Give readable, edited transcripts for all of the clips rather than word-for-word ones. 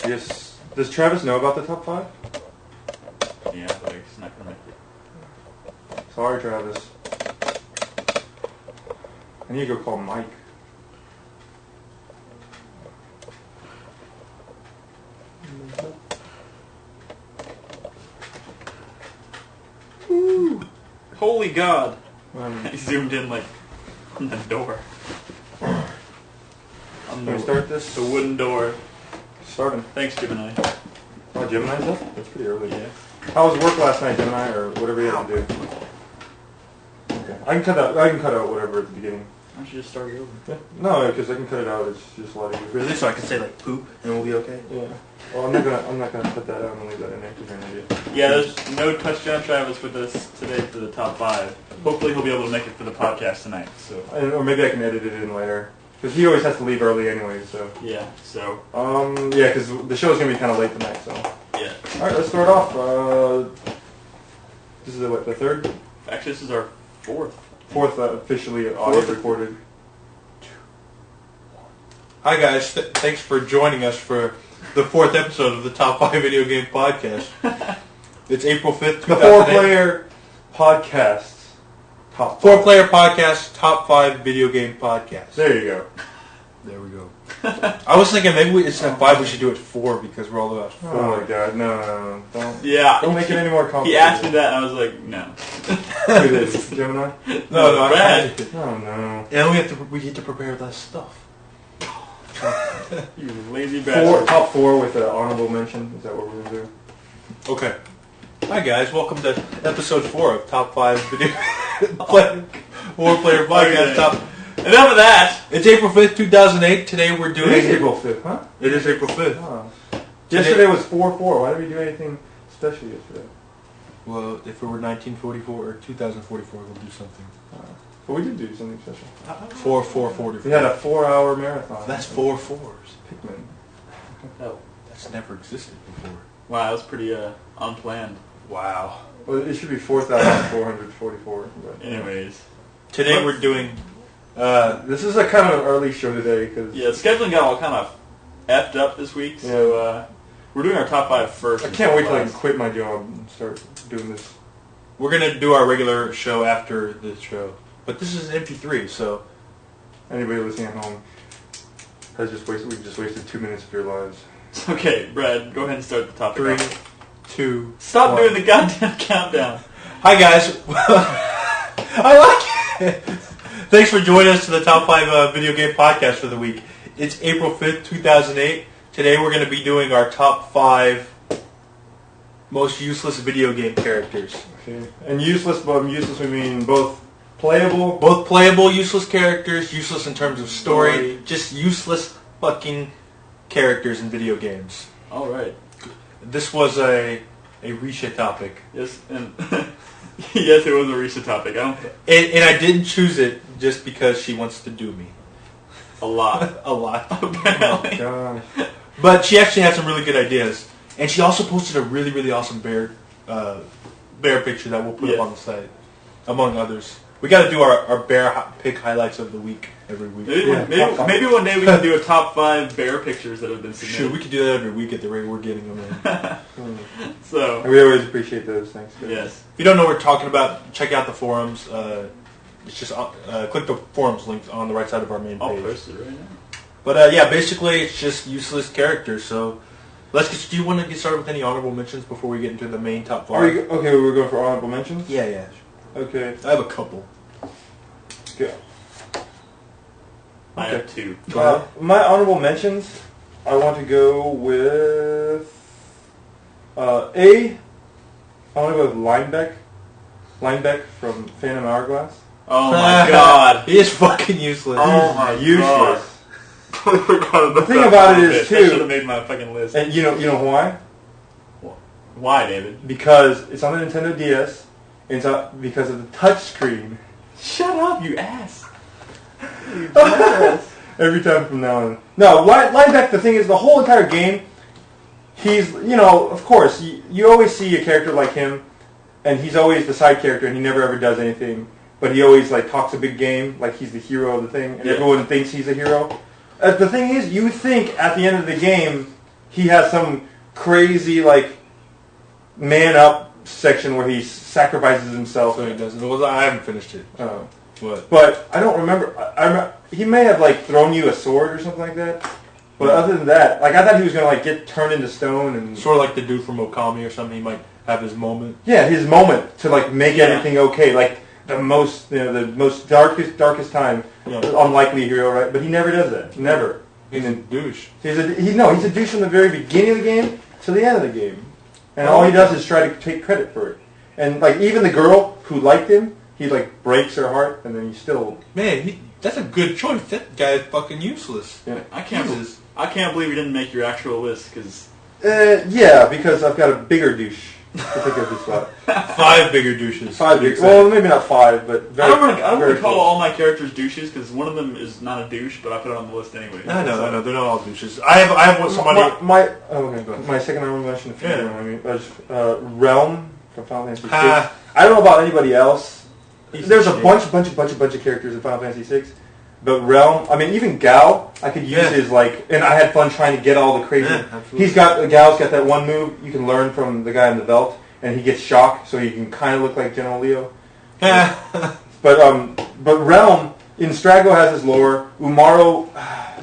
Yes. Does Travis know about the top 5? Yeah, but he's not gonna make it. Sorry, Travis. I need to go call Mike. Woo! Holy God! He zoomed in like on the door. Can we start this? The wooden door. Starting. Thanks, Gemini. Oh, Gemini's up? That's pretty early. Yeah. How was work last night, Gemini, or whatever you had to do? Okay. I can cut out whatever at the beginning. Why don't you just start it over? Yeah. No, because I can cut it out. It's just a lot easier. Really? So I can say like poop and we'll be okay? Yeah. Well, I'm not gonna put that out. I'm gonna leave that in there because you're an idiot. Yeah, there's no touchdown Travis with us today for the top 5. Hopefully he'll be able to make it for the podcast tonight. So. Or maybe I can edit it in later. Because he always has to leave early anyway, so. Yeah, so. Yeah, because the show's going to be kind of late tonight, so. Yeah. Alright, let's start off. This is the third? Actually, this is our 4th. 4th officially audio recorded. Hi guys, thanks for joining us for the 4th episode of the Top 5 Video Game Podcast. It's April 5th, 2008. The 4Player Podcast. Top 4Player Podcast, Top 5 Video Game Podcast. There you go. There we go. I was thinking maybe instead of 5 we should do it 4 because we're all about 4. Oh my God, no. Don't. Yeah. Don't make it any more complicated. He asked me that and I was like, no. Who is Gemini? No, Brad. Oh no. And we get to prepare less stuff. You lazy bastard. Top 4 with an honorable mention. Is that what we're going to do? Okay. Hi guys, welcome to episode 4 of Top 5 Video 4Player Podcast. Top. Enough of that. It's April 5th, 2008. Today we're doing... It is April 5th, huh? It is April 5th. Oh. Yesterday was 4/4. Why did we do anything special yesterday? Well, if it were 1944 or 2044, we'll do something. But we did do something special. 4/4/44. We had a 4-hour marathon. That's 4 4s. Pikmin. Oh. That's never existed before. Wow, that was pretty unplanned. Wow. Well, it should be 4,444. But Anyways. Today we're doing... this is a kind of an early show today because Yeah, scheduling got all kind of effed up this week, so we're doing our top 5 first. I can't wait till I can quit my job and start doing this. We're going to do our regular show after this show. But this is an MP3, so... Anybody listening at home has we've just wasted 2 minutes of your lives. Okay, Brad, go ahead and start the topic. 3, off. 2... Stop 1. doing the goddamn countdown. Hi guys. I like it. Thanks for joining us to the Top 5 Video Game Podcast for the week. It's April 5th, 2008. Today we're going to be doing our top 5 most useless video game characters. Okay. And useless, but useless we mean both playable. Both playable, useless characters, useless in terms of story, just useless fucking characters in video games. Alright. This was a Risha topic. Yes, and yes, it was a recent topic. I don't... And I didn't choose it just because she wants to do me. A lot. A lot. Apparently. Gosh. But she actually had some really good ideas. And she also posted a really, really awesome bear picture that we'll put up on the site, among others. We got to do our bear pick highlights of the week every week. Maybe one day we can do a top 5 bear pictures that have been submitted. Sure, we could do that every week at the rate we're getting them in. So We always appreciate those. Thanks, guys. yes. If you don't know what we're talking about, check out the forums. It's just click the forums link on the right side of our main I'll page. post it right now. But yeah, basically it's just useless characters. So do you want to get started with any honorable mentions before we get into the main top 5? Okay, we're going for honorable mentions? Yeah. Okay. I have a couple. Go. I have 2. My honorable mentions, I want to go with I want to go with Linebeck from Phantom Hourglass. Oh my god. He is fucking useless. Oh my Useless. The thing about it is, that too- should have made my fucking list. And you know why? Why, David? Because it's on the Nintendo DS. And it's because of the touchscreen. Shut up, you ass. Every time from now on. No, Linebeck, the thing is, the whole entire game, he's, of course, you always see a character like him, and he's always the side character, and he never ever does anything, but he always, talks a big game, like he's the hero of the thing, and everyone thinks he's a hero. The thing is, you think at the end of the game, he has some crazy like man up section where he sacrifices himself. So he doesn't. Well, I haven't finished it. Oh. What? But I don't remember. He may have like thrown you a sword or something like that. But other than that, like I thought he was gonna like get turned into stone and Sort of like the dude from Okami or something. He might have his moment. yeah, his moment to like make everything okay, like the most darkest time, unlikely hero, right? But he never does that. Never. He's a douche. He's a douche from the very beginning of the game to the end of the game, and all he does is try to take credit for it. And like even the girl who liked him, he like breaks her heart, and then he still. Man, that's a good choice. That guy is fucking useless. Yeah. I can't believe you didn't make your actual list because. Yeah, because I've got a bigger douche to take up this spot. 5 bigger douches. 5 big. Well, maybe not 5, but very. I don't want to call close. all my characters douches because one of them is not a douche, but I put it on the list anyway. I know. They're not all douches. I have what somebody. My second honorable mention, if you know what I mean, was Realm from Final Fantasy VI. Ah. I don't know about anybody else. There's a shit. bunch of characters in Final Fantasy VI. But Realm, I mean, even Gao, I could use his, like, and I had fun trying to get all the crazy. Gao's got that one move you can learn from the guy in the belt, and he gets shocked, so he can kind of look like General Leo. But Realm, in Strago has his lore. Umaro,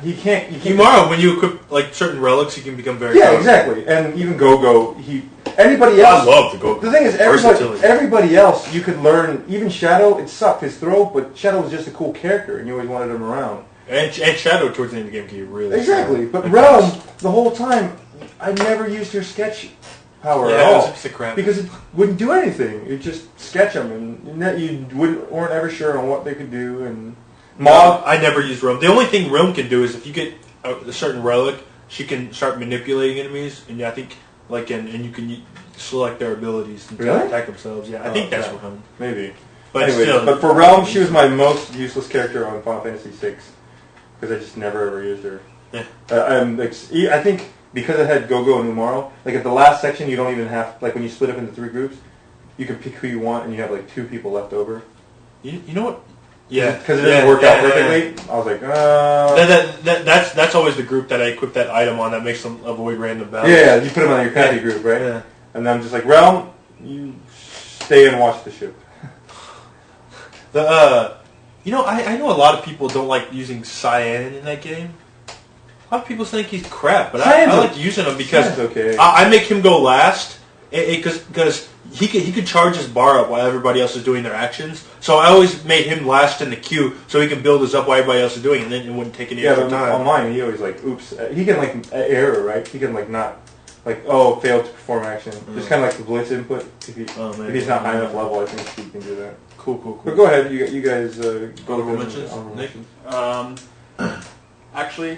he can't. Umaro, when you equip, like, certain relics, you can become very Yeah, powerful. exactly. And even Go-Go, anybody else. I love the Go-Go. The thing is, everybody else, you could learn, even Shadow, it sucked his throw, but Shadow was just a cool character, and you always wanted him around. And Shadow towards the end of the game can get really Exactly, strong. but Realm, the whole time, I never used her sketch power at it was all. a piece of crap. Because it wouldn't do anything. You'd just sketch them, and you weren't ever sure on what they could do. And I never used Realm. The only thing Realm can do is if you get a certain relic, she can start manipulating enemies, and I think, like, and you can select their abilities and attack themselves. Yeah, I think that's what happened. Maybe. But anyway, still, but for Realm, she was my most useless character on Final Fantasy VI because I just never ever used her. Yeah. I think because it had Go-Go and Umaro, like at the last section, you don't even have, like when you split up into 3 groups, you can pick who you want, and you have like 2 people left over. You know what? Yeah, because it didn't work out perfectly. I was like, that's always the group that I equip that item on that makes them avoid random battles. Yeah, you put them on your crappy group, right? Yeah. And I'm just like, Realm, you stay and watch the ship. I know a lot of people don't like using Cyan in that game. A lot of people think he's crap, but I like using him because okay. I make him go last because he could charge his bar up while everybody else is doing their actions. So I always made him last in the queue so he can build his up while everybody else is doing it, and then it wouldn't take any extra time. On mine, he always like, oops. He can like error, right? He can like not, like, fail to perform action. Just kind of like the blitz input. If he's not high enough level, I think he can do that. Cool. But go ahead, you guys go Honorable mentions, Nick? Actually,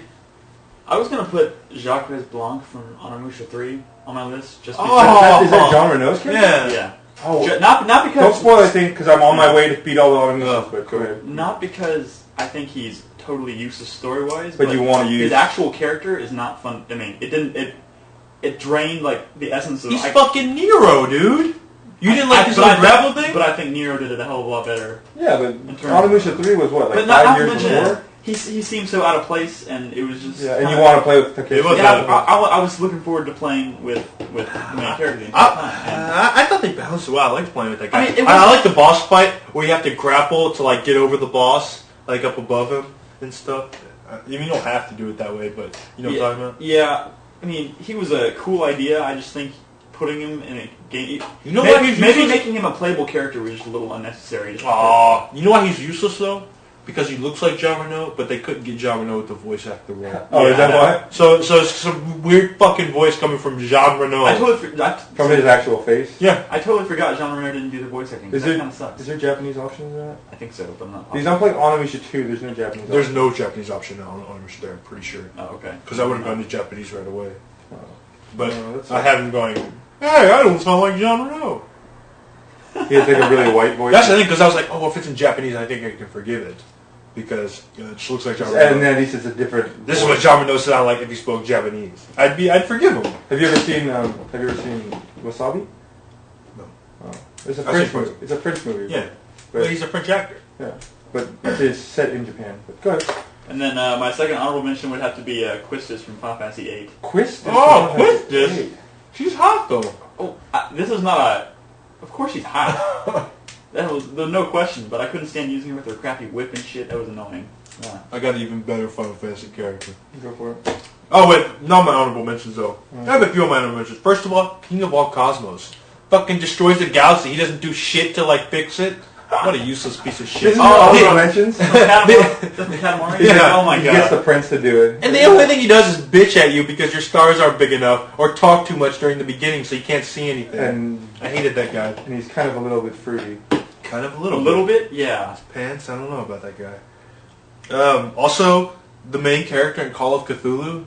I was going to put Jacques Blanc from Onimusha 3 on my list. Just because is that Jean Renault's character? Yeah. Oh, not because... Don't spoil anything, because I'm on my way to beat all the Onimushas, but go ahead. Not because I think he's totally useless story-wise, but you want to use... His actual character is not fun. I mean, it drained, like, the essence of... He's fucking Nero, dude! You didn't like his little grapple thing? But I think Nero did it a hell of a lot better. Yeah, but Onimusha 3 was what, like 5 years before? He seemed so out of place, and it was just... Yeah, and you want to play with Takeshi. I was looking forward to playing with the main character the entire time. I thought they balanced it well. I liked playing with that guy. I mean, I like the boss fight where you have to grapple to, like, get over the boss, like, up above him and stuff. You don't have to do it that way, but you know what I'm talking about? Yeah, I mean, he was a cool idea. I just think putting him in a game... Maybe making him a playable character was just a little unnecessary. You know why he's useless, though? Because he looks like Jean Renault, but they couldn't get Jean Renault with the voice actor role. Oh, is that why? So it's some weird fucking voice coming from Jean Renault. I totally forgot. From his actual face? Yeah. I totally forgot Jean Renault didn't do the voice acting. That kind of sucks. Is there Japanese options in that? I think so, but I'm not... Because I'm playing Onimusha 2, there's no Japanese option. There's no Japanese option now on Onimusha there, I'm pretty sure. Oh, okay. Because I would have gone to Japanese right away. But No, I have him going, hey, I don't sound like Jean Renault. He has like a really white voice. That's the thing, because I was like, if it's in Japanese, I think I can forgive it. Because it just looks like Jean Renault. And then at least it's a different... This is what Jean Renault sounded like if he spoke Japanese. I'd forgive him. Have you ever seen Wasabi? No. Oh. It's a French movie. It's a French movie. Yeah. But he's a French actor. Yeah. But it's set in Japan. But go ahead. And then my second honorable mention would have to be Quistis from Final Fantasy VIII. Quistis? Oh, Quistis. She's hot, though. Oh, this is not a... Of course she's hot. There's no question, but I couldn't stand using her with her crappy whip and shit. That was annoying. Yeah. I got an even better Final Fantasy character. Go for it. Oh, wait. Not my honorable mentions, though. I have a few of my honorable mentions. First of all, King of all Cosmos. Fucking destroys the galaxy. He doesn't do shit to, fix it. What a useless piece of shit. This is honorable mentions? Katamari? Yeah. Oh my god. He gets the prince to do it. And the only thing he does is bitch at you because your stars aren't big enough or talk too much during the beginning so you can't see anything. And I hated that guy. And he's kind of a little bit fruity. Kind of a A little little bit? Yeah. Pants? I don't know about that guy. Also, the main character in Call of Cthulhu.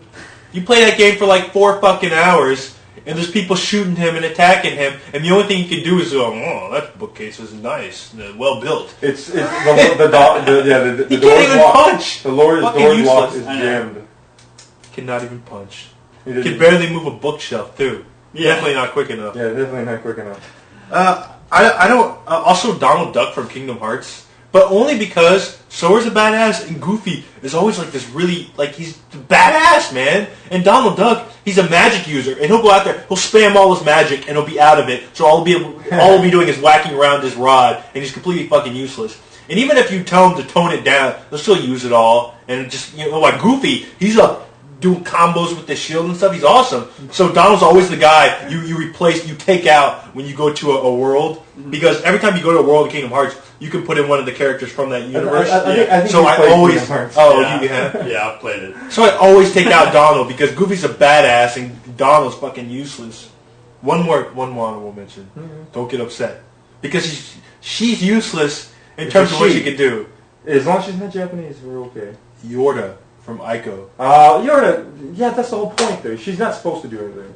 You play that game for 4 fucking hours, and there's people shooting him and attacking him, and the only thing you can do is go, oh, that bookcase is nice, well built. It's the He door can't even locked. punch. The door's Fucking lock useless. is I know. jammed. Cannot even punch. He Can didn't- barely move a bookshelf too. Yeah. Definitely not quick enough. Yeah, definitely not quick enough. I don't. Also, Donald Duck from Kingdom Hearts, but only because Sora's a badass and Goofy is always this really he's badass, man. And Donald Duck, he's a magic user, and he'll go out there, he'll spam all his magic, and he'll be out of it. So all he'll be doing is whacking around his rod, and he's completely fucking useless. And even if you tell him to tone it down, they'll still use it all. And just like Goofy, he's up doing combos with the shield and stuff. He's awesome. So Donald's always the guy you take out when you go to a world, because every time you go to a world in Kingdom Hearts, you can put in one of the characters from that universe. I think So you I played always Kingdom Hearts. you have. Yeah, I've played it. So I always take out Donald because Goofy's a badass and Donald's fucking useless. One more honorable mention. Mm-hmm. Don't get upset because she's useless in terms of what she can do. As long as she's not Japanese, we're okay. Yorda from Ico. Yeah, that's the whole point, though. She's not supposed to do anything.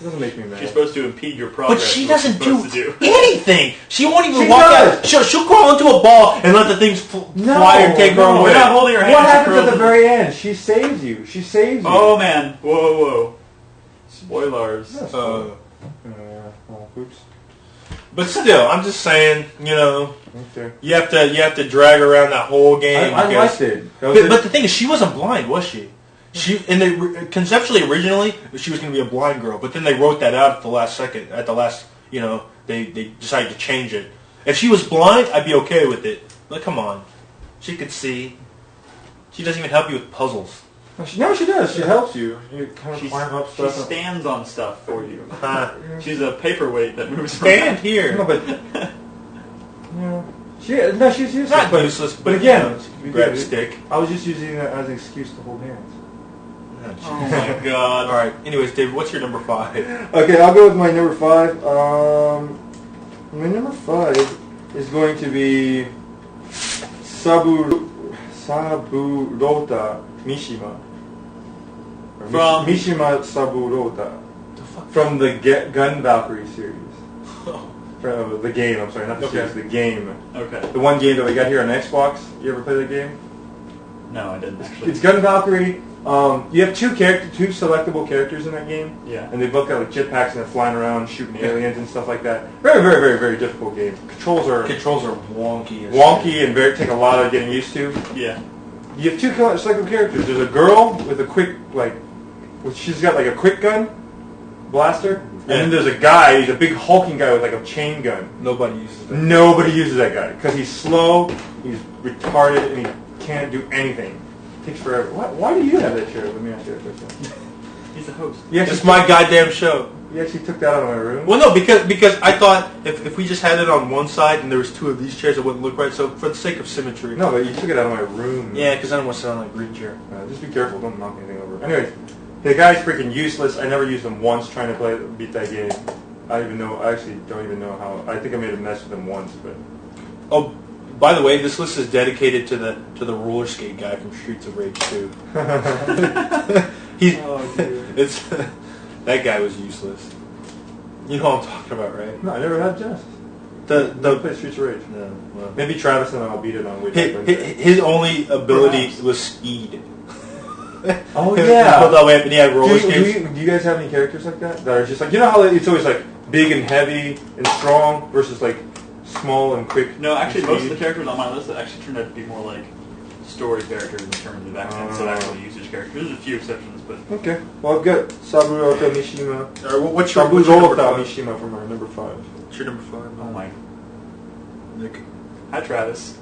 It doesn't make me mad. She's supposed to impede your progress. But she is what doesn't she's supposed to anything. She won't even She walk does. out. She'll crawl into a ball and let the things fly and take her away. We're not holding her hands. What happens at the very end? She saves you. She saves you. Oh man! Whoa! Spoilers. That's Uh, oops. But still, I'm just saying, Okay. you have to drag her around that whole game. I because- liked it. But the thing is, she wasn't blind, was she? Conceptually, originally, she was going to be a blind girl, but then they wrote that out at the last second. They decided to change it. If she was blind, I'd be okay with it. But come on, she could see. She doesn't even help you with puzzles. No, she does. She helps you. You kind of She climb up stuff. stands on stuff for you. Huh. She's a paperweight that moves Stand around. here. No, but she's useless. Not but, useless, but again, you grab a stick. I was just using that as an excuse to hold hands. Oh my god! All right. Anyways, David, what's your number 5? Okay, I'll go with my number 5. My number 5 is going to be Saburota Mishima. From Mishima Saburota. From the Gun Valkyrie series. From the game, I'm sorry, not the series, the game. Okay. The one game that we got here on Xbox. You ever play that game? No, I didn't actually. It's Gun Valkyrie. You have two selectable characters in that game. Yeah. And they both got jetpacks and they're flying around shooting aliens and stuff like that. Very, very, very, very difficult game. Controls are wonky and take a lot of getting used to. Yeah. You have two selectable characters. There's a girl with a quick, she's got a quick gun blaster. And then there's a guy, he's a big hulking guy with a chain gun. Nobody uses that. Nobody uses that guy because he's slow, he's retarded, and he can't do anything. It takes forever. Why do you have that chair? Let me ask you that question. He's the host. It's my goddamn show. You actually took that out of my room? Well, no, because I thought if we just had it on one side and there was two of these chairs, it wouldn't look right. So for the sake of symmetry. No, but you took it out of my room. Yeah, because I don't want to sit on a green chair. Just be careful. Don't knock anything over. Anyways, the guy's freaking useless. I never used him once trying to beat that game. I actually don't even know how. I think I made a mess with him once, but. Oh, by the way, this list is dedicated to the roller skate guy from Streets of Rage 2. It's that guy was useless. You know what I'm talking about, right? No, I never had Genesis. The play Streets of Rage. No, well. Maybe Travis and I'll beat it on His only ability was speed. Oh yeah. But and he had roller skates. Do you guys have any characters like that are just you know how it's always big and heavy and strong versus small and quick? No, actually, most of the characters on my list that actually turned out to be more story characters in terms of actual usage characters. There's a few exceptions, but Okay. Well, I've got Saburo Mishima. What's your number Mishima from our number 5. What's your number 5? oh my. Nick. Hi, Travis.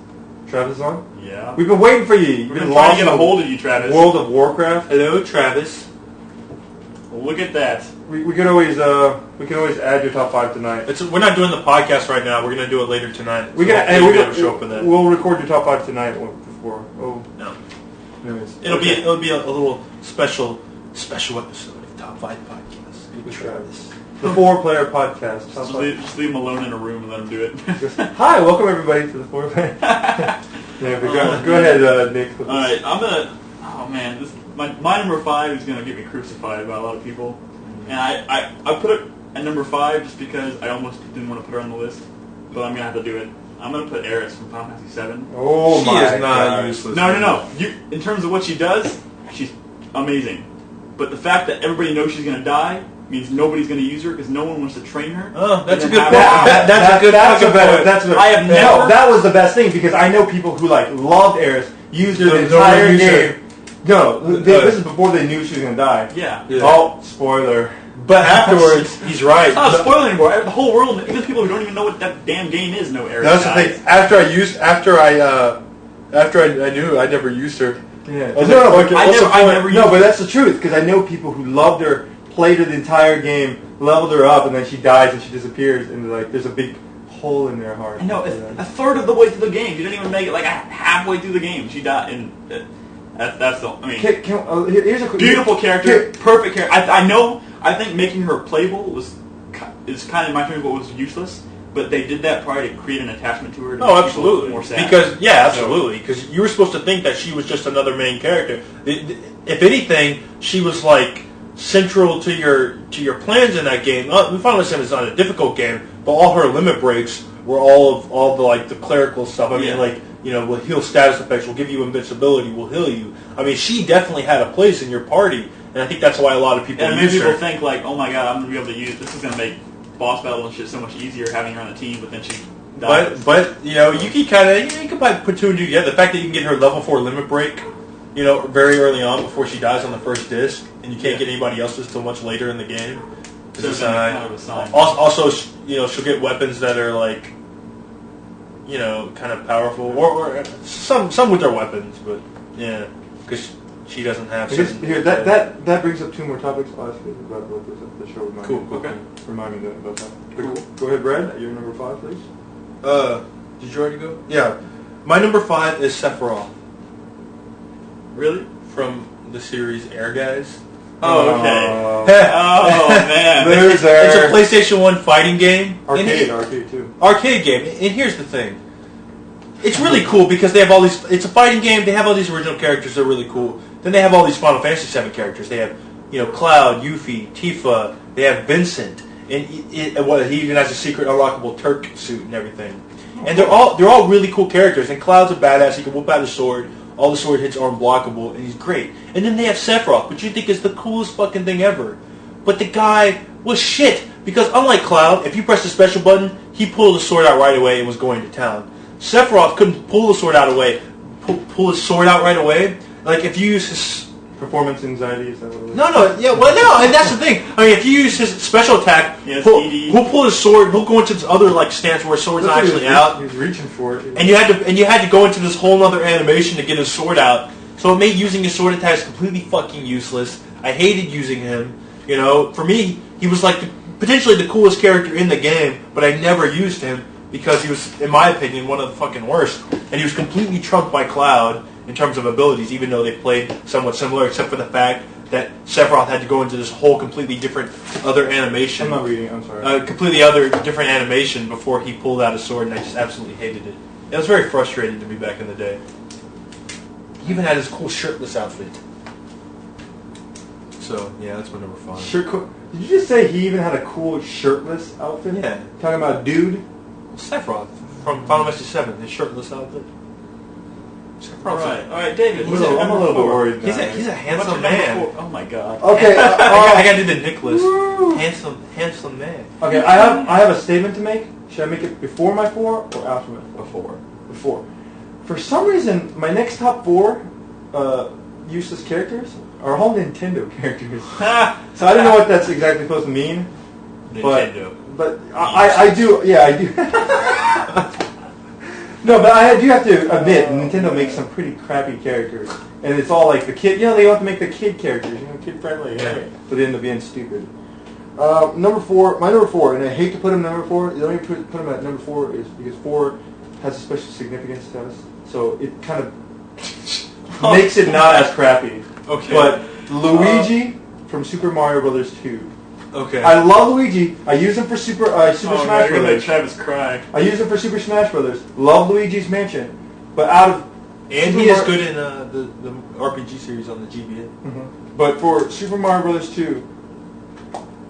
Travis is on? Yeah. We've been waiting for you. You've We've been been trying lost to get a in hold of you, Travis. World of Warcraft. Hello, Travis. Well, look at that. We can always add your top 5 tonight. We're not doing the podcast right now. We're going to do it later tonight. We'll show up with that. We'll record your top 5 tonight before. Oh No. anyways. It'll be a little special episode of Top 5 Podcast with Travis. The 4-player podcast. Just leave him alone in a room and let him do it. Hi, welcome everybody to the 4-player. Go ahead, Nick. All right, I'm gonna. Oh man, my number 5 is gonna get me crucified by a lot of people, and I put it at number 5 just because I almost didn't want to put her on the list, but I'm gonna have to do it. I'm gonna put Eris from Final Fantasy 7. Oh she my is not God. useless. No. In terms of what she does, she's amazing. But the fact that everybody knows she's gonna die means nobody's gonna use her because no one wants to train her. Oh, that's a And good then point. have- That's a good point. That's a better. I have never- No, that was the best thing because I know people who loved Eris, used her the Don't entire use her. game. No, this is before they knew she was gonna die. Yeah. Oh, spoiler. But afterwards, he's right. It's not a spoiler anymore. The whole world, even people who don't even know what that damn game is, know Eris. That's the dies. thing. After I knew, I never used her. Yeah. I was No, like, but- I never used No, but her. that's the truth because I know people who loved her, played her the entire game, leveled her up, and then she dies and she disappears, and there's a big hole in their heart. I know, a third of the way through the game. She didn't even make it halfway through the game. She died, and that's the. I mean, Here's a beautiful character, perfect character. I think making her playable is kind of in my opinion what was useless. But they did that probably to create an attachment to her. To Oh, make people absolutely. More sad. Absolutely. Because you were supposed to think that she was just another main character. If anything, she was central to your plans in that game. We finally said it's not a difficult game, but all her limit breaks were all the clerical stuff. I mean, we'll heal status effects, we'll give you invincibility, we'll heal you. I mean, she definitely had a place in your party, and I think that's why a lot of people and use people her. think oh my god, I'm gonna be able to use this. Is gonna make boss battle and shit so much easier having her on the team. But then she dies. But you can probably put 2 and 2 together. The fact that you can get her level 4 limit break, very early on before she dies on the first disc, and you can't get anybody else's till much later in the game. So it's kind of a sign. Also, she'll get weapons that are kind of powerful, or some with their weapons, but yeah, because she doesn't have. Here, that brings up 2 more topics. I'll ask you about what the show reminded me. Cool. Okay. Remind me about that. Cool. Go ahead, Brad. Your number 5, please. Did you already go? Yeah. My number 5 is Sephiroth Really? from the series Air Guys. Oh, okay. Oh man. It's a PlayStation 1 fighting game. Arcade too. Arcade game. And here's the thing. It's really cool because they have all these... It's a fighting game. They have all these original characters. They're really cool. Then they have all these Final Fantasy 7 characters. They have, Cloud, Yuffie, Tifa. They have Vincent. And he even has a secret unlockable Turk suit and everything. And they're all really cool characters. And Cloud's a badass. He can whip out his sword. All the sword hits are unblockable, and he's great. And then they have Sephiroth, which you think is the coolest fucking thing ever. But the guy was shit, because unlike Cloud, if you press the special button, he pulled the sword out right away and was going to town. Sephiroth couldn't pull the sword out pull his sword out right away. If you use his... Performance anxiety, is that what it is? No, and that's the thing. I mean, if you use his special attack, he'll pull his sword, he'll go into this other stance where his sword's not actually out. He was reaching for it. And you had to go into this whole other animation to get his sword out. So it made using his sword attacks completely fucking useless. I hated using him. For me, he was potentially the coolest character in the game, but I never used him because he was, in my opinion, one of the fucking worst. And he was completely trumped by Cloud in terms of abilities, even though they played somewhat similar, except for the fact that Sephiroth had to go into this whole completely different other animation. I'm not reading, I'm sorry. Completely other different animation before he pulled out his sword, and I just absolutely hated it. It was very frustrating to me back in the day. He even had his cool shirtless outfit. So, yeah, that's my number 5. Did you just say he even had a cool shirtless outfit? Yeah. Talking about dude? Sephiroth from Final Fantasy 7, his shirtless outfit. All right, David. I'm a little bit worried now. He's a handsome What's your man. number 4? Oh my god. Okay, I gotta do the Nicholas. Handsome man. okay. I have a statement to make. Should I make it before my 4 or after my 4? Before. Before. For some reason, my next top 4 useless characters are all Nintendo characters. So I don't know what that's exactly supposed to mean. Nintendo. But I do, yeah, I do. No, but I do have to admit, Nintendo makes some pretty crappy characters. And it's all like the kid, they want to make the kid characters, kid friendly. Yeah. But they end up being stupid. My number 4, and I hate to put him number 4, the only reason put him at number 4 is because 4 has a special significance to us. So it kind of makes it not as crappy. Okay. But Luigi from Super Mario Brothers 2. Okay. I love Luigi. I use him for Super Smash Man, you're gonna make Brothers. Travis cry. I use him for Super Smash Brothers. Love Luigi's Mansion. But out of And Super he is Mar- good in the RPG series on the GBA. But for Super Mario Brothers 2,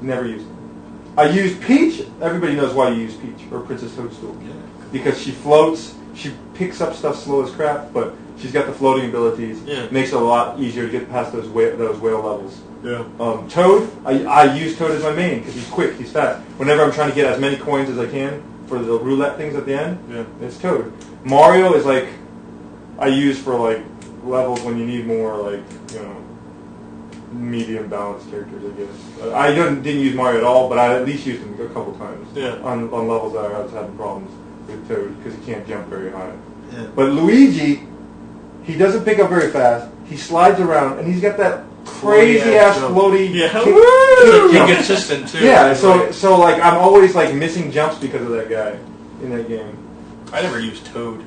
never used him. I use Peach. Everybody knows why you use Peach or Princess Toadstool. Yeah. Because she floats. She picks up stuff slow as crap, but she's got the floating abilities. Yeah. Makes it a lot easier to get past those whale levels. Yeah. Toad, I use Toad as my main because he's quick, he's fast. Whenever I'm trying to get as many coins as I can for the roulette things at the end, it's Toad. Mario is like I use for like levels when you need more like medium balanced characters, I guess. I didn't use Mario at all, but I at least used him a couple times. Yeah. On levels that I was having problems with Toad because he can't jump very high. Yeah. But Luigi, he doesn't pick up very fast. He slides around, and he's got that crazy ass floaty. Yeah. Inconsistent too. Yeah. So like I'm always like missing jumps because of that guy in that game. I never used Toad.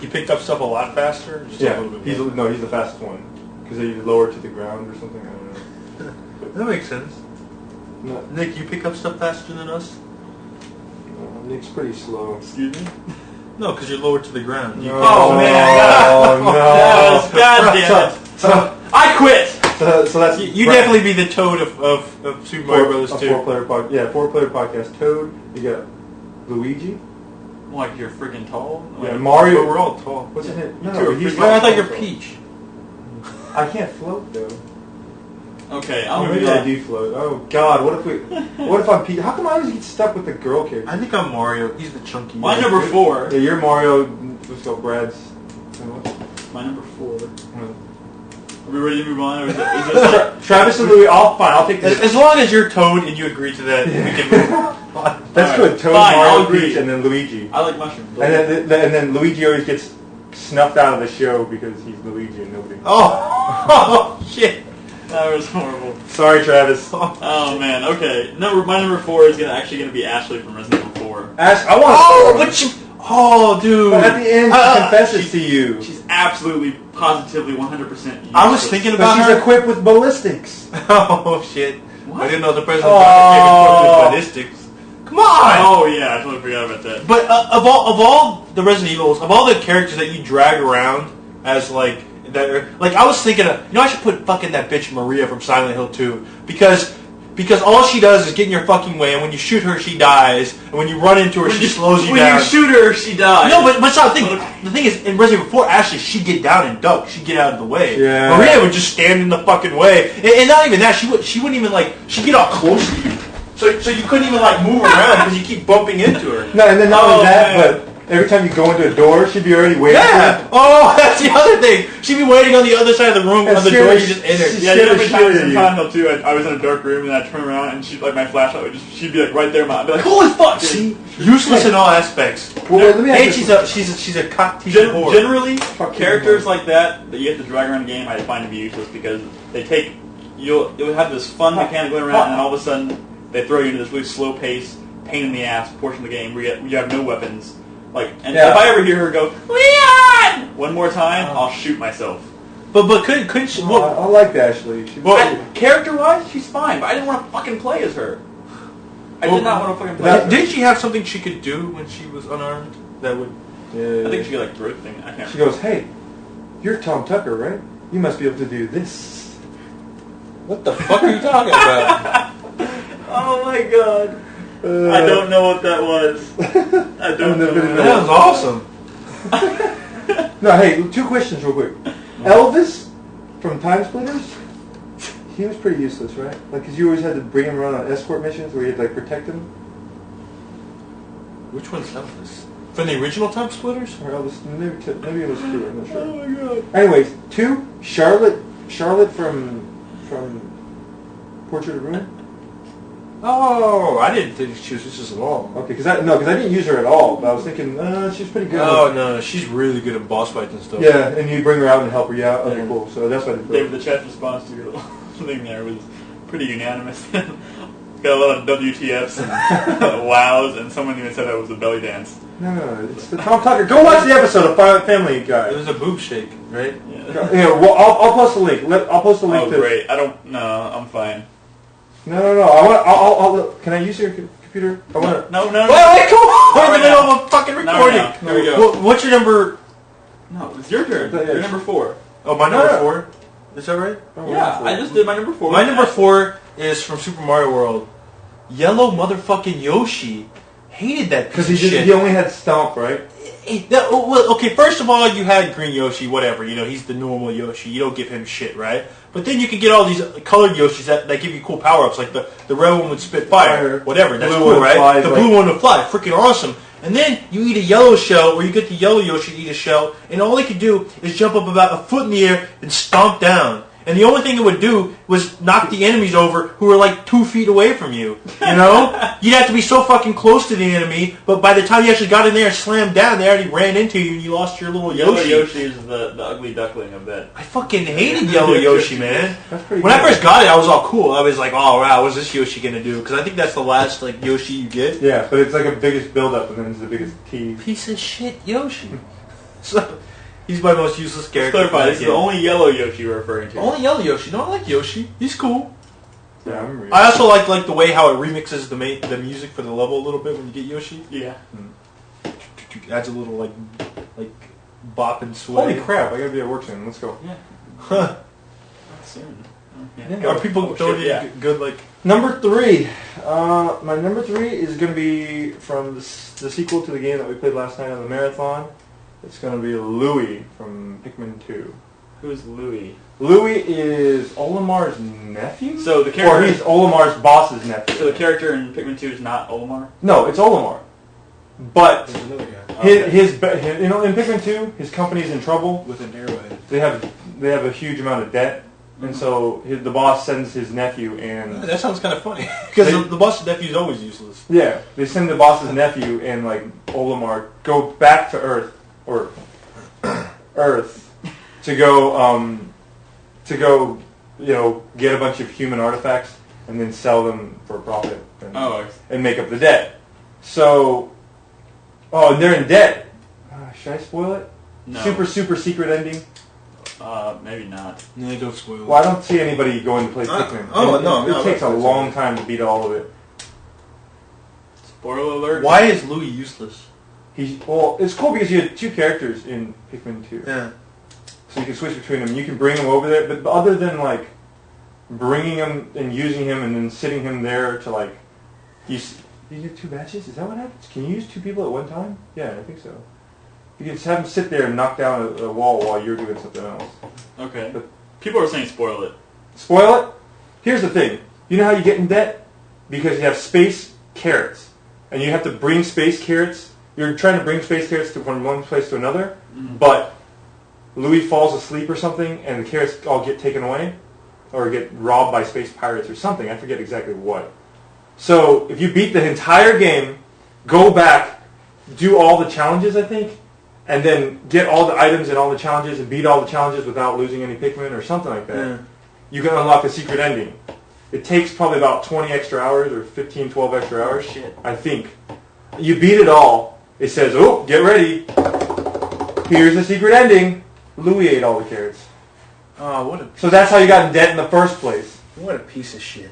He picked up stuff a lot faster. Just a Yeah. little bit He's the fastest one because they lower to the ground or something. I don't know. That makes sense. No, Nick, you pick up stuff faster than us? Nick's pretty slow. Excuse me? No, because you're lower to the ground. You Oh, man. Oh no! God damn it. So I quit! so that's You definitely be the Toad of Super Mario Brothers 2. 4-player podcast. 4-player podcast. Toad. You got Luigi. Like you're freaking tall? Yeah, Like, Mario. But we're all tall. What's his name? You No, two are he's freaking- I thought you're Peach. I can't float though. Okay, Oh, I'm maybe I do float. Oh God, what if I'm Pete? How come I always get stuck with the girl character? I think I'm Mario. He's the chunky. My one. number 4. Yeah, you're Mario. Let's go, Brad's. My number 4. Are we ready to move on? Or is it like, Travis and Louis. I'll take this. As long as you're Toad and you agree to that, we can move on. That's Alright, good. Toad, fine, I'll Mario, agree. Peach, and then Luigi. I like mushrooms. And then Luigi always gets snuffed out of the show because he's Luigi and nobody. Oh shit! That was horrible. Sorry, Travis. Oh man, okay. My number 4 is actually gonna be Ashley from Resident Evil 4. Ash, I want. Oh, but you. Oh, dude. But at the end, she confesses to you. She's absolutely, positively, 100% useless. I was thinking But about she's her. equipped with ballistics. Oh shit! What? I didn't know the president Oh. was ballistics. Come on! Oh yeah, I totally forgot about that. But of all the Resident Evils, of all the characters that you drag around as like that, I was thinking, I should put fucking that bitch Maria from Silent Hill 2 because all she does is get in your fucking way, and when you shoot her, she dies, and when you run into her, she slows you down. When you shoot her, she dies. No, but stop thinking. The thing is, in Resident Evil 4, Ashley, she'd get down and duck. She'd get out of the way. Yeah. Maria would just stand in the fucking way, and not even that. She wouldn't even she'd get all close to you, so you couldn't even move around because you keep bumping into her. No, and then not only that, man. but every time you go into a door, she'd be already waiting. Yeah. Oh, that's the other thing. She'd be waiting on the other side of the room on the door you just entered. Yeah, you know how many Scared times the shit in out Silent Hill 2, I was in a dark room and I'd turn around and she'd my flashlight would she'd be right there. I'd be like, holy fuck! See, Useless in all aspects. well, wait, let me ask And you she's a cock teasing whore. Generally, Fucking characters whore. like that you have to drag around the game, I find to be useless because they take you'll have this fun mechanic going around, and then all of a sudden they throw you into this really slow pace, pain in the ass portion of the game where you have no weapons. If I ever hear her go Leon one more time, I'll shoot myself. But couldn't she? I like Ashley. She's Character-wise, she's fine, but I didn't want to fucking play as her. I did not want to fucking play as her. Didn't she have something she could do when she was unarmed that would? I think she could throw the thing. I can't. She goes, "Hey, you're Tom Tucker, right? You must be able to do this." What the fuck are you talking about? Oh my god. I don't know what that was. I don't know. That was awesome. No, hey, 2 questions real quick. Elvis from Time Splitters, he was pretty useless, right? Because you always had to bring him around on escort missions where you had to protect him. Which one's Elvis? From the original Time Splitters? Or maybe it was 2. I'm not sure. Oh my god. Anyways, 2. Charlotte from Portrait of Ruin. Oh, I didn't think she was just at all. Okay, because I didn't use her at all. But I was thinking, she's pretty good. Oh no, she's really good at boss fights and stuff. Yeah, and you bring her out and help her out. Okay, cool. So that's what I did. David, the chat's response to your little thing there was pretty unanimous. Got a lot of WTFs and wows, and someone even said that was a belly dance. No, it's the Tom Tucker. Go watch the episode of Family Guy. It was a boob shake, right? Yeah. Yeah, well, I'll post the link. I'll post the link. Oh, great. No, I'm fine. No. I'll can I use your computer? I want to. No. Wait, come on! We're in the Right middle of a fucking recording. Now. Here we go. What's your number? No, it's your turn. Yeah. You're number 4. Oh, my number 4? Is that right? Yeah, I just did my number 4. My number 4 is from Super Mario World. Yellow motherfucking Yoshi. Hated that piece Because of shit. he only had Stomp, right? Okay, first of all, you had Green Yoshi, whatever. He's the normal Yoshi. You don't give him shit, right? But then you can get all these colored Yoshis that give you cool power-ups, like the red one would spit fire, whatever. That's Blue cool, one right? flies, The like- blue one would fly. Freaking awesome. And then you eat a yellow shell, or you get the yellow Yoshi to eat a shell, and all it could do is jump up about a foot in the air and stomp down. And the only thing it would do was knock the enemies over who were like 2 feet away from you. You'd have to be so fucking close to the enemy, but by the time you actually got in there and slammed down, they already ran into you and you lost your little Yellow Yoshi. Yoshi is the ugly duckling of that. I fucking hated Yellow Yoshi, man. That's pretty When good. I first got it, I was all cool. I was like, oh wow, what's this Yoshi gonna do? Because I think that's the last like Yoshi you get. Yeah, but it's like a biggest build-up, and then it's the biggest tease. Piece of shit Yoshi. So, he's my most useless Let's character. clarify, this is the only yellow Yoshi you're referring to. Only Yellow Yoshi. No, I like Yoshi. He's cool. Yeah, I remember. I also like the way how it remixes the music for the level a little bit when you get Yoshi. Yeah. Adds a little like bop and sway. Holy crap! I gotta be at work soon. Let's go. Yeah. Huh. Soon. Yeah. Are people throwing you good like? Number 3. My number 3 is gonna be from the sequel to the game that we played last night on the marathon. It's gonna be Louis from Pikmin 2. Who's Louis? Louis is Olimar's nephew? So the Or character. he's Olimar's boss's nephew. So the character in Pikmin 2 is not Olimar? No, it's Olimar. But There's another guy his in Pikmin 2, his company's in trouble. with an arrowhead. They have a huge amount of debt, and so the boss sends his nephew and That sounds kind of funny because the boss's nephew is always useless. yeah, they send the boss's nephew and like Olimar go back to Earth or Earth to go get a bunch of human artifacts and then sell them for a profit and make up the debt. So, and they're in debt. Should I spoil it? No. Super secret ending. Maybe not. No, don't spoil it. Well, I don't see anybody going to play Pikmin. It takes a long time to beat all of it. Spoiler alert. Why is Louis useless? It's cool because you had 2 characters in Pikmin 2. Yeah. So you can switch between them. You can bring them over there, but other than like bringing him and using him and then sitting him there to like, you get 2 matches? Is that what happens? Can you use 2 people at one time? Yeah, I think so. You can just have them sit there and knock down a wall while you're doing something else. Okay. But- People are saying spoil it. Spoil it? Here's the thing. You know how you get in debt? Because you have space carrots. And you have to bring space carrots. You're trying to bring space carrots from one place to another, but Louis falls asleep or something, and the carrots all get taken away, or get robbed by space pirates or something. I forget exactly what. So if you beat the entire game, go back, do all the challenges, I think, and then get all the items and all the challenges and beat all the challenges without losing any Pikmin or something like that, Yeah. you can unlock the secret ending. It takes probably about 20 extra hours or 15, 12 extra hours, shit. I think. You beat it all. It says, oh, get ready. Here's the secret ending. Louis ate all the carrots. Oh, what a So that's how you got in debt in the first place. piece of shit.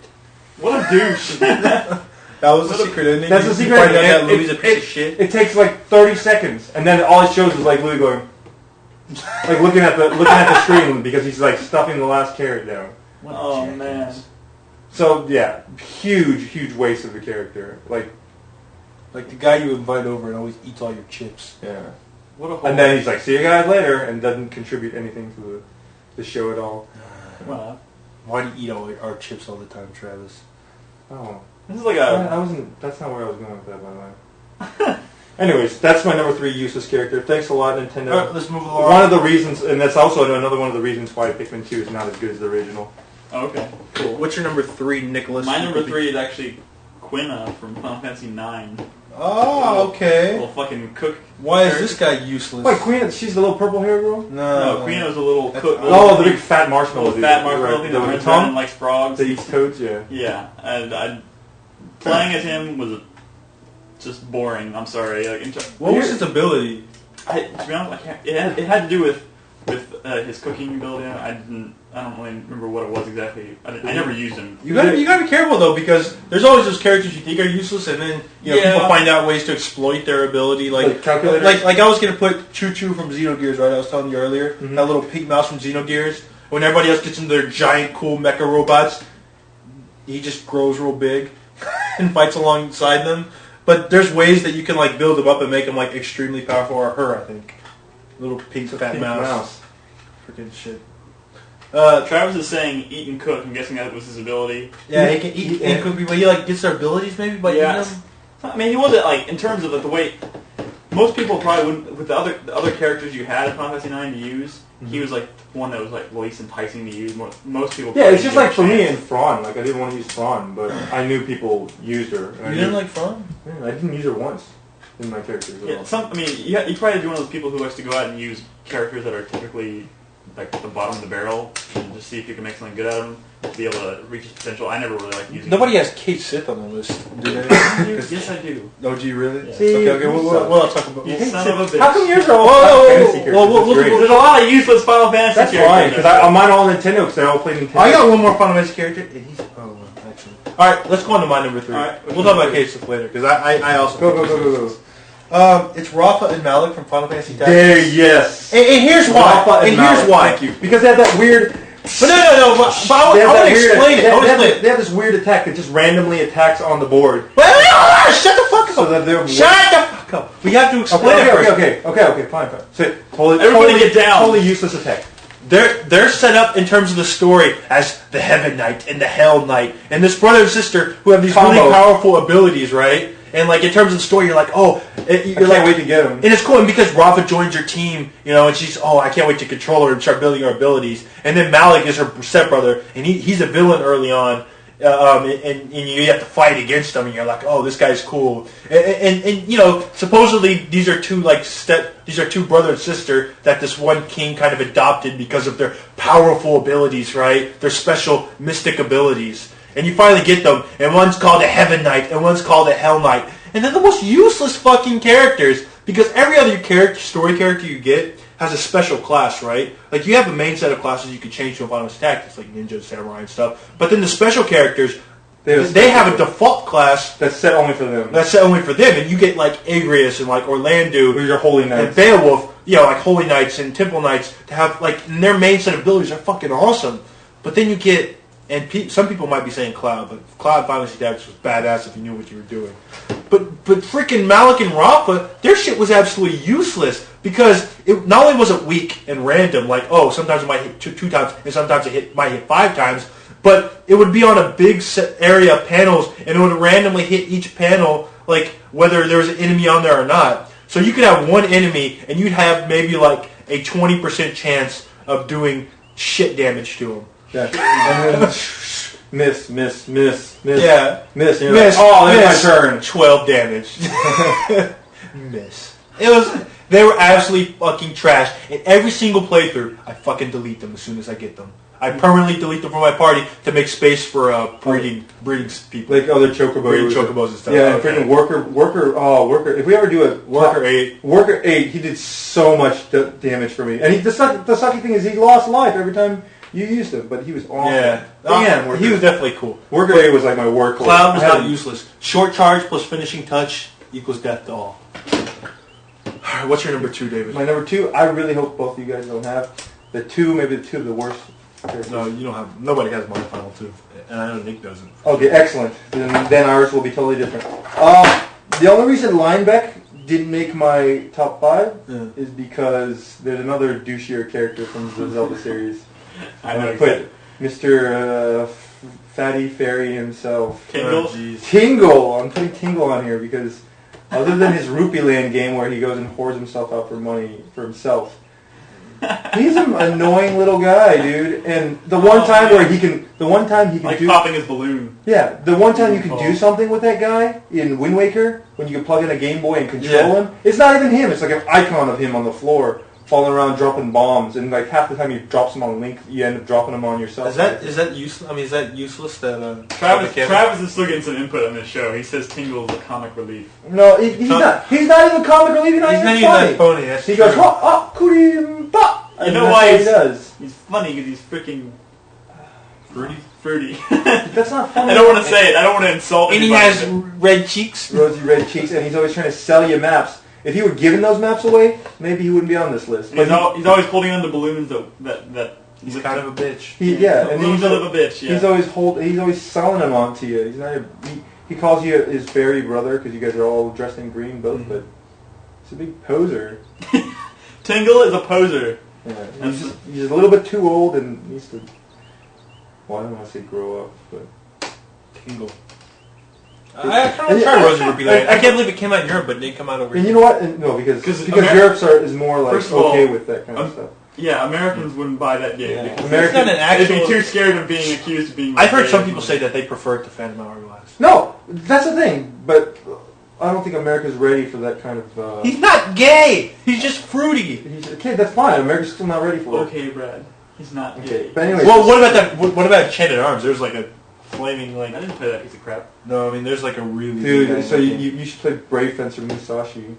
What a douche. That was the secret ending. That's the You secret find ending. out that Louis a piece of shit. It takes like 30 seconds, and then all it shows is like Louis going, like looking at the screen because he's like stuffing the last carrot down. Oh, man. So yeah, huge waste of the character. Like the guy you invite over and always eats all your chips. yeah. What a whole... And then he's like, see you guys later, and doesn't contribute anything to the show at all. Wow. Why do you eat all our chips all the time, Travis? Oh. This is like I wasn't, that's not where I was going with that, by the way. Anyways, that's my number 3 useless character. Thanks a lot, Nintendo. All right, let's move along. One of the reasons, and that's also another one of the reasons why Pikmin 2 is not as good as the original. Oh, okay. Cool. What's your number 3, Nicholas? My number 3 is actually Quina from Final Fantasy 9. Oh, okay. Little fucking cook. Why is this guy useless? Wait, Queen, she's the little purple hair girl? No, Quina was a little cook. Oh, the big fat marshmallow dude. Fat marshmallow thing that the runs around and likes frogs. That eats toads, yeah. Yeah, and playing as him was just boring. I'm sorry. What was his ability? To be honest, I can't. It had to do with his cooking ability. I don't really remember what it was exactly. I never used him. You gotta be careful though, because there's always those characters you think are useless, and then people find out ways to exploit their ability. Like calculators. Like I was gonna put Choo Choo from Xenogears, right? I was telling you earlier, that little pink mouse from Xenogears. When everybody else gets into their giant cool mecha robots, he just grows real big and fights alongside them. But there's ways that you can like build him up and make him like extremely powerful, or her, I think. Little pink fat mouse. Freaking shit. Travis is saying eat and cook. I'm guessing that was his ability. Yeah, he can eat and cook people. He like gets their abilities maybe by eating them. I mean, he wasn't like in terms of the way most people probably wouldn't with the other characters you had in Final Fantasy 9 to use. He was like one that was like least enticing to use. Most people. Yeah, it's just like for me in Thrawn. Like I didn't want to use Thrawn, but I knew people used her. You didn't like Thrawn? Yeah, I didn't use her once in my characters. I mean, you probably be one of those people who likes to go out and use characters that are typically like the bottom of the barrel and just see if you can make something good out of them to be able to reach his potential. I never really liked using. Nobody has Kate Sith on the list, do they? Yes, I do. Oh, do you really? Yeah. See, okay. We'll talk about. You son of a bitch. How come yours are all fantasy characters? There's a lot of useless Final Fantasy That's characters. fine, because mine are all Nintendo, because I all play Nintendo. I got one more Final Fantasy character, and he's actually. All right, let's go on to my number 3. All right, we'll talk about Kate Sith later, because I also Go. It's Rafa and Malik from Final Fantasy Tactics. There, yes. And here's why. Rafa and Malik. Here's why. Thank you. Because they have that weird. But no. But I want to explain it. They have this weird attack that just randomly attacks on the board. Shut the fuck up. So that they're Shut the fuck up. We have to explain it first. Okay, fine. So Everybody get down. Totally useless attack. They're set up in terms of the story as the Heaven Knight and the Hell Knight, and this brother and sister who have these really powerful abilities, right? And like in terms of the story, you're like, I can't wait to get them. And it's cool, and because Rafa joins your team, and she's, I can't wait to control her and start building her abilities. And then Malik is her stepbrother, and he's a villain early on, and you have to fight against him, and you're like, this guy's cool. And supposedly these are two brother and sister that this one king kind of adopted because of their powerful abilities, right? Their special mystic abilities. And you finally get them, and one's called a Heaven Knight, and one's called a Hell Knight. And they're the most useless fucking characters, because every other story character you get has a special class, right? Like, you have a main set of classes you can change to a Final Fantasy Tactics, like Ninja, Samurai, and stuff. But then the special characters, they have a default class that's set only for them. And you get, like, Agrius and, like, Orlandu. Who's your Holy Knights. And Beowulf, like Holy Knights and Temple Knights, to have, like, and their main set of abilities are fucking awesome. But then you get... And some people might be saying Cloud, but Cloud Final Fantasy Tactics was badass if you knew what you were doing. But freaking Malik and Rafa, their shit was absolutely useless, because it not only was it weak and random, like, sometimes it might hit two times, and sometimes it might hit 5 times, but it would be on a big set area of panels, and it would randomly hit each panel, like, whether there was an enemy on there or not. So you could have one enemy, and you'd have maybe like a 20% chance of doing shit damage to him. Yeah. And then miss. Yeah. Miss. And you're Miss. Like, there's my turn. 12 damage. Miss. They were absolutely fucking trash. In every single playthrough, I fucking delete them as soon as I get them. I permanently delete them from my party to make space for breeding people. Like other chocobos. Breeding chocobos and stuff. Yeah, and freaking worker. If we ever do it, Worker 8, he did so much damage for me. And the sucky thing is he lost life every time you used him, but he was awesome. Yeah. Damn, he was definitely cool. Worker 8 was like my workhorse. Cloud was not useless. Short charge plus finishing touch equals death to all. Alright, what's your number 2, David? My number 2, I really hope both of you guys don't have. Maybe the two of the worst characters. No, you don't have. Nobody has my final 2. And I know Nick doesn't. Okay, excellent. Then ours will be totally different. The only reason Linebeck didn't make my top 5 is because there's another douchier character from the Zelda series. I know. Put Mr. Fatty Fairy himself. Tingle? Tingle! I'm putting Tingle on here because Other than his Rupee Land game where he goes and hoards himself out for money for himself. He's an annoying little guy, dude. And the one time he can like do popping his balloon. Yeah, the one time you can do something with that guy in Wind Waker when you can plug in a Game Boy and control him. It's not even him. It's like an icon of him on the floor falling around dropping bombs, and like half the time he drops them on Link, you end up dropping them on yourself. Is that useless? I mean, is that useless? That Travis is still getting some input on this show. He says Tingle is a comic relief. No, he's not. He's not even comic relief. He's not even that funny. That's he true. goes, kurimba. You know why he does? He's funny because he's freaking fruity. That's not funny. I don't want to say it. I don't want to insult. And he has red cheeks, rosy red cheeks, and he's always trying to sell you maps. If he were giving those maps away, maybe he wouldn't be on this list. But he's always holding on to balloons that he's kind of a bitch. And he's a little bitch. Yeah. He's always selling them on to you. He's not. He calls you his fairy brother because you guys are all dressed in green, both. But he's a big poser. Tingle is a poser. Yeah, he's a little bit too old and needs to. Well, I don't want to say grow up, but Tingle. I kind of tried Rosy Rupee Land. I can't believe it came out in Europe, but it didn't come out over here. And you know what? No, because Europe is more like okay with that kind of stuff. Yeah, Americans wouldn't buy that game. Yeah. They'd be too scared of being accused of being. I've heard some people say that they prefer it to Phantom Hourglass. No, that's the thing. But I don't think America's ready for that kind of. He's not gay. He's just fruity. Okay, that's fine. America's still not ready for it. Okay, Brad. He's not gay. But anyway. Well, what about that? What about Enchanted Arms? There's like a flaming I didn't play that piece of crap. No, I mean there's like a really. Dude, so you should play Brave Fencer Musashi.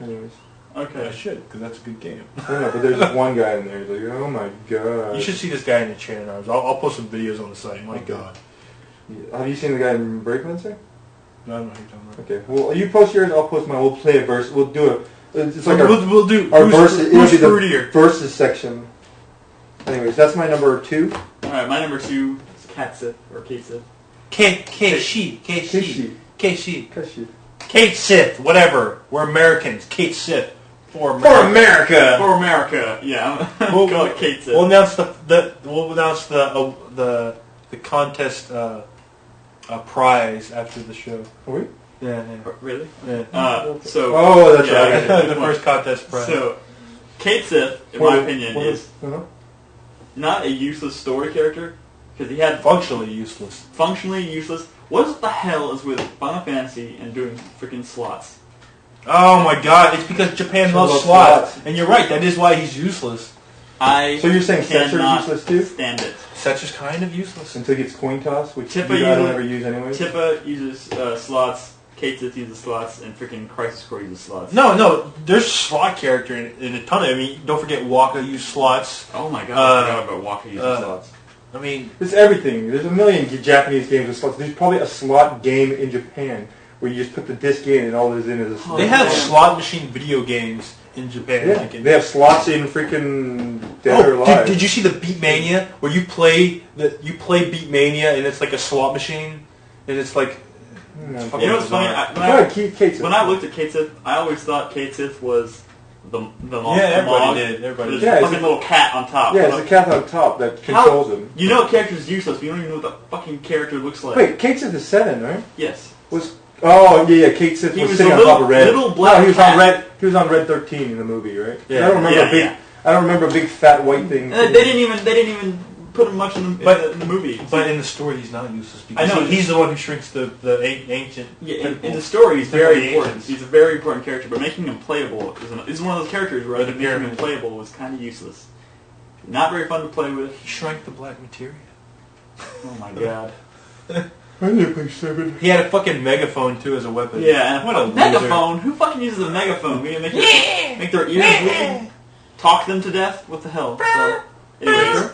Anyways. Okay. I should, because that's a good game. I don't know, but there's one guy in there who's like, oh my god. You should see this guy in Enchanted Arms. I'll post some videos on the site. My god. Yeah. Have you seen the guy in Brave Fencer? No, I don't know who you're talking about. Okay. Well, you post yours, I'll post mine. We'll play a verse. We'll do it. It's like we'll do our verse. It'll be the fruitier? verses section. Anyways, that's my number 2. All right, my number 2 is Katsith or Katsith. Kate Sith, whatever. We're Americans. Kate Sith. For America. For America. Yeah. We'll call it Kate Sith. We'll announce the contest prize after the show. Are we? Yeah. Really? Yeah. That's right. The first contest prize. So, Kate Sith, in my opinion, is not a useless story character because he had functionally useless. What the hell is with Final Fantasy and doing freaking slots? Oh my god, it's because Japan loves slots. And you're right, that is why he's useless. So you're saying Setzer is useless too? Stand it. Setzer's kind of useless. Until he gets coin toss, which I don't ever use anyway. Tippa uses slots, Kate Sith uses slots, and freaking Crisis Core uses slots. No, there's slot character in a ton of I mean, don't forget Waka used slots. Oh my god, I forgot about Waka using slots. I mean... It's everything. There's a million Japanese games with slots. There's probably a slot game in Japan where you just put the disc in and all that is in is a slot. They have slot machine video games in Japan. Yeah, they have slots in freaking Dead or Alive. Did you see the Beatmania where you play Beatmania and it's like a slot machine and it's like... You know what's funny? When I looked at Kate Sith, I always thought Kate Sith was the mom. Yeah, everybody did. There's a fucking little cat on top. Yeah, it's a cat on top that controls him. You know a character's useless, but you don't even know what the fucking character looks like. Wait, Kate Sith is 7, right? Yes. Kate Sith was sitting on top of Red. Little black he was cat. on Red. He was on Red 13 in the movie, right? Yeah. I don't remember a big fat white thing. They didn't even put him much in the movie. But in the story, he's not useless because he's the one who shrinks the ancient. Yeah, in the story, he's very important. He's a very important character, but making him playable is one of those characters where making him playable was kind of useless. Not very fun to play with. He shrank the black materia. Oh my god. I need to play 7. He had a fucking megaphone too as a weapon. Yeah, what a megaphone. Who fucking uses a megaphone? We make their ears bleed, talk them to death. What the hell? So, anyway,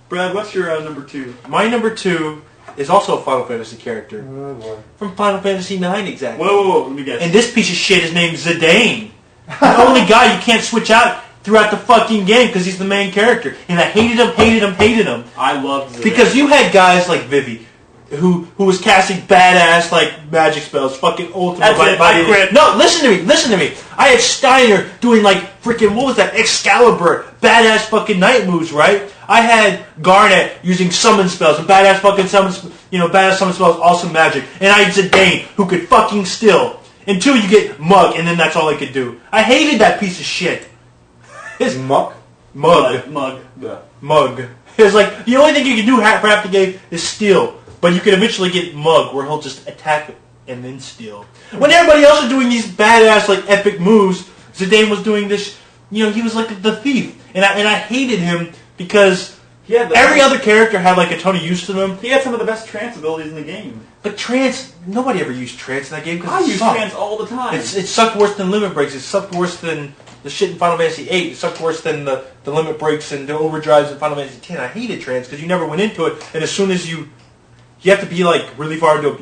Brad, what's your number 2? My number 2 is also a Final Fantasy character. Oh boy. From Final Fantasy 9, exactly. Whoa, let me guess. And this piece of shit is named Zidane. The only guy you can't switch out throughout the fucking game because he's the main character. And I hated him. I loved Zidane. Because you had guys like Vivi, who was casting badass like magic spells, fucking ultimate. I quit. No, listen to me. I had Steiner doing like freaking what was that? Excalibur, badass fucking night moves, right? I had Garnet using summon spells and badass summon spells, awesome magic, and I had Zidane who could fucking still. until you get Mug, and then that's all he could do. I hated that piece of shit. His Mug. Mug. Yeah. Mug. It's like, the only thing you can do for half the game is steal. But you can eventually get Mug, where he'll just attack and then steal. When everybody else was doing these badass, like, epic moves, Zidane was doing this, he was like the thief. And I hated him because every other character had like a ton of use to them. He had some of the best trance abilities in the game. But trance, nobody ever used trance in that game because I use trance all the time. It sucked worse than limit breaks. It sucked worse than the shit in Final Fantasy VIII. It sucked worse than the limit breaks and the overdrives in Final Fantasy X. I hated trance because you never went into it, and as soon as you have to be like really far into it.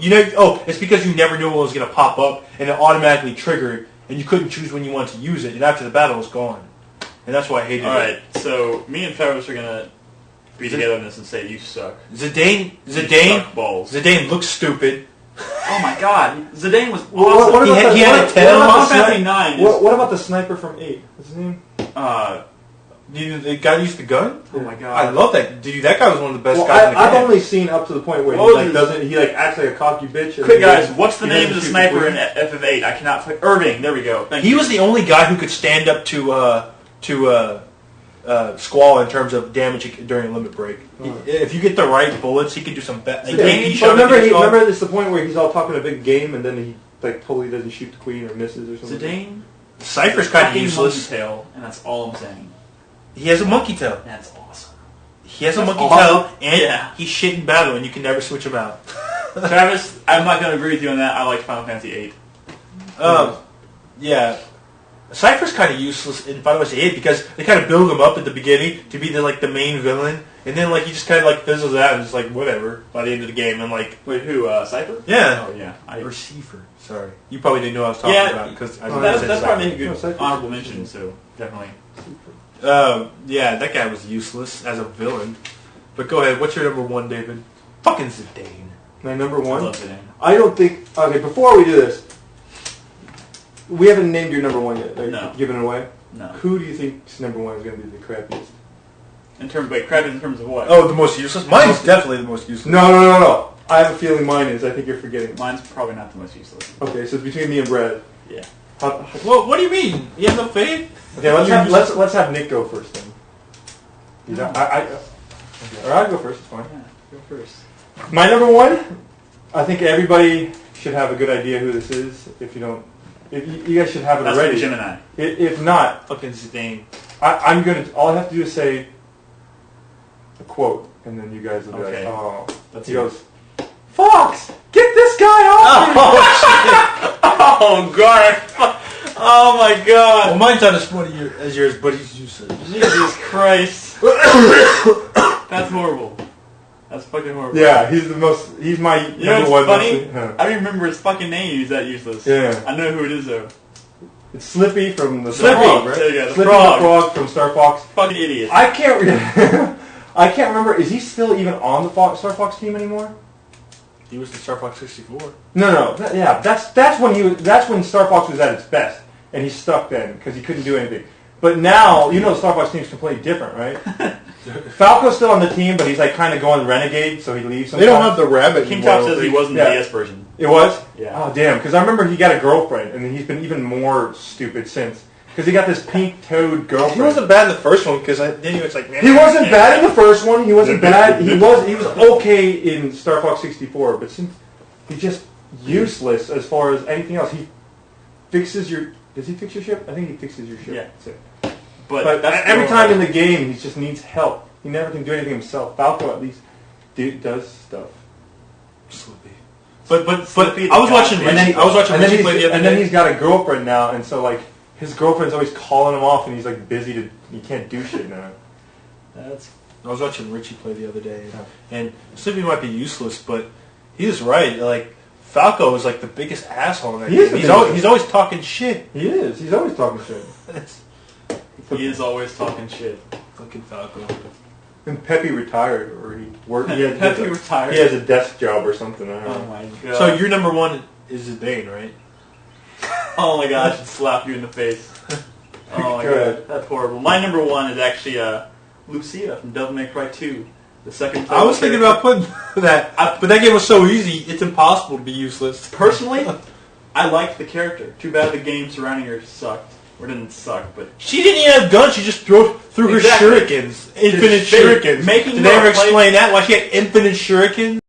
It's because you never knew what was going to pop up, and it automatically triggered, and you couldn't choose when you wanted to use it, and after the battle, it was gone. And that's why I hated it. Alright, so me and Travis are going to be together on this and say, you suck. Zidane suck balls. Zidane looks stupid. Oh my god, Zidane was awesome. He had a tail. What about the sniper from 8? What's his name? The guy who used the gun? Oh my god. I love that. Dude, that guy was one of the best guys in the game. I've only seen up to the point where he acts like a cocky bitch. Quick guys, what's the name of the sniper in FF8? I cannot... Irving, there we go. He was the only guy who could stand up to Squall in terms of damage during a limit break. If you get the right bullets, he could do some bad. Remember this the point where he's all talking a big game and then he like totally doesn't shoot the queen or misses or something. Zidane, Cypher's kind of useless. Monkey tail, and that's all I'm saying. He has a monkey tail. That's awesome. He has a monkey tail, and he's shit in battle, and you can never switch him out. Travis, I'm not going to agree with you on that. I like Final Fantasy VIII. Yeah. Cypher's kind of useless in Final Fantasy VIII because they kind of build him up at the beginning to be the main villain, and then he just kind of fizzles out and just whatever by the end of the game. And wait, who? Cypher? Yeah. Oh yeah. Or Cipher. Sorry, you probably didn't know what I was talking about because that's probably a good honorable mention. So definitely. Yeah, that guy was useless as a villain. But go ahead. What's your number one, David? Fucking Zidane. My number one. I love Zidane. I don't think. Okay, before we do this. We haven't named your number one yet. No. Giving it away? No. Who do you think's number one is going to be the crappiest? Crappiest in terms of what? Oh, the most useless? Mine's definitely the most useless. No. I have a feeling mine is. I think you're forgetting. Mine's probably not the most useless. Okay, so it's between me and Brad. Yeah. Well, what do you mean? You have no faith? Okay, let's have Nick go first then. Or I'll go first. It's fine. Yeah, go first. My number one. I think everybody should have a good idea who this is. If you don't. If you guys should have it That's already. Gemini. If not, Fucking Zidane. I'm gonna. All I have to do is say a quote, and then you guys will be Okay. like, "Oh." Let's He hear goes, "Fox, get this guy off!" Oh god! Oh my god! Well, mine's not as funny as yours, but he's useless. Jesus Christ! That's horrible. That's fucking horrible. Yeah, he's my You know number what's one. funny? I don't even remember his fucking name. He's that useless. Yeah. I know who it is though. It's Slippy from the Slippy. Frog, right? There you go, the Slippy frog. the Frog from Star Fox. Fucking idiot. I can't remember. Is he still even on the Star Fox team anymore? He was the Star Fox 64. No. That's when Star Fox was at its best, and he's stuck then because he couldn't do anything. But now, the Star Fox team's completely different, right? Falco's still on the team, but he's kind of going renegade, so he leaves. They don't have the rabbit King anymore. Top says he was in the DS version. It was? Yeah. Oh, damn. Because I remember he got a girlfriend, and then he's been even more stupid since. Because he got this pink-toed girlfriend. He wasn't bad in the first one because then he was like, He wasn't bad in the first one. He wasn't bad. He was okay in Star Fox 64, but since he's just useless as far as anything else. He fixes your... Does he fix your ship? I think he fixes your ship. Yeah. That's it. But that's every time in the game, he just needs help. He never can do anything himself. Falco at least does stuff. Slippy. But Slippy I was watching And then, Richie play the other and then day. he's got a girlfriend now, and so his girlfriend's always calling him off, and he's busy he can't do shit now. I was watching Richie play the other day, and Slippy might be useless, but he was right. Falco is the biggest asshole in that game. He's always talking shit. He is. He's always talking shit. He is always talking shit. Fucking Falco. And Peppy retired, or he worked. Peppy retired. He has a desk job or something. I don't Oh know. my god. So your number one is Zidane, right? Oh my god, I should slap you in the face. Oh my Go ahead. god, that's horrible. My number one is actually Lucia from Devil May Cry 2. The second. I was thinking about putting that, but that game was so easy, it's impossible to be useless. Personally, I liked the character. Too bad the game surrounding her sucked. Or didn't suck, but... She didn't even have guns. She just threw her Exactly. shurikens. Infinite Just shurikens. making Did they her ever play- explain that? Why she had infinite shurikens?